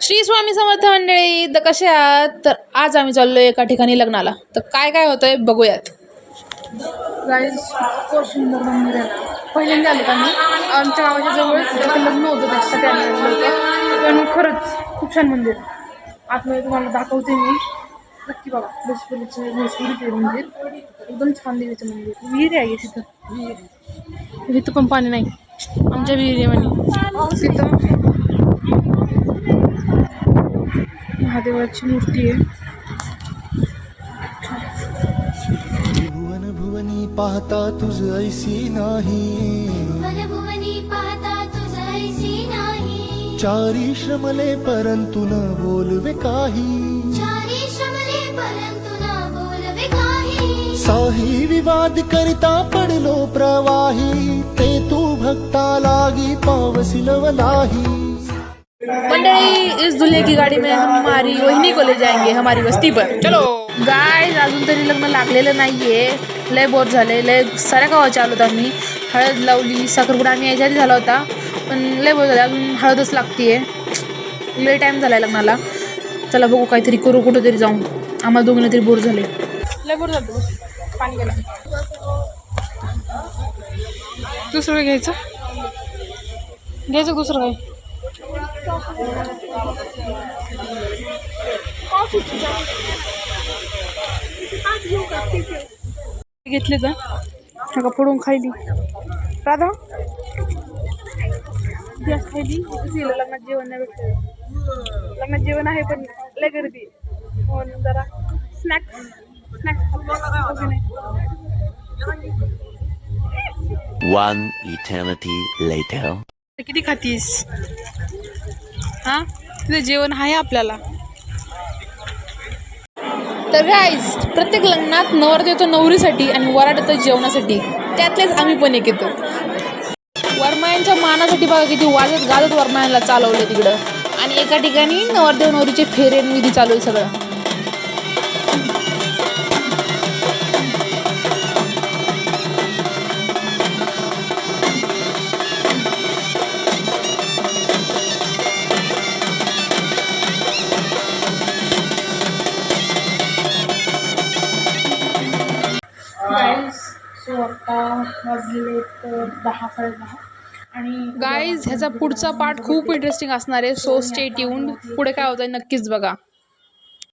श्री स्वामी समर्थ मंडळी, तर कसे आहात? तर आज आम्ही चाललोय एका ठिकाणी लग्नाला. तर काय काय होतंय बघूयात. गाईज खूप सुंदर मंदिर आहे. पहिल्यांदा आलो आम्ही आमच्या गावाच्या जवळ लग्न होतं, त्याच्यासाठी आम्ही आलेलो होतो. पण खरंच खूप छान मंदिर. आतमध्ये तुम्हाला दाखवते मी, नक्की बघा. बेसपुरीचे मंदिर एकदम छान देवीचं मंदिर. विहीर आहे तिथं, इथं पण पाणी नाही आमच्या विहिरीमध्ये. तिथं महादेवाची मूर्ती आहे. भुवन भुवनी पाहता तुझ ऐसी नाही, चारी श्रमले परंतु न बोलवे काही, साही विवाद करिता पडलो प्रवाही, ते तू भक्ता लागी पावसिलवलाही. मंडळी, इस दूल्हे की गाड़ी में हमारी वहिनी को ले जाएंगे हमारी बस्ती पर. चलो गाइस, अजून तरी लग्न लागलेलं नाहीये. लय बोर झाले. लय साऱ्या गावाचे आलोत आम्ही. हळद लावली, साखरपुडा आम्ही याच्या आधी झाला होता, पण लय बोर झाले. अजून हळदच लागतीये. लय टाइम झालाय लग्नाला. चला बघू, काहीतरी करू, कुठं तरी जाऊन. आम्हाला दोघींना तरी बोर झाले. लय बोर झालं. पाणी गेलं. दुसरं घ्यायचं दुसरं काय घेतले तर नका पडून खायली. राधा गॅस खायली. लग्नात जेवण नाही भेटलं. लग्नात जेवण आहे पण लय गर्दी. म्हणून जरा स्नॅक्स One eternity later. किती खातीस? हा, तिथे जेवण आहे आपल्याला. तर गाईज, प्रत्येक लग्नात नवरदेव येतो नवरीसाठी आणि वराड येतं जेवणासाठी. त्यातलेच आम्ही पण एक येतो. वरमायांच्या मानासाठी बघा किती वाजत गाजत वरमायांना चालवलं तिकडं. आणि एका ठिकाणी नवरदेव नवरीचे फेरे विधी चालू आहे सगळं. आता वाजलेले 10-10:30 आणि गाईज, ह्याचा पुढचा पार्ट खूप इंटरेस्टिंग असणार आहे. So stay tuned. पुढे काय होतंय नक्कीच बघा.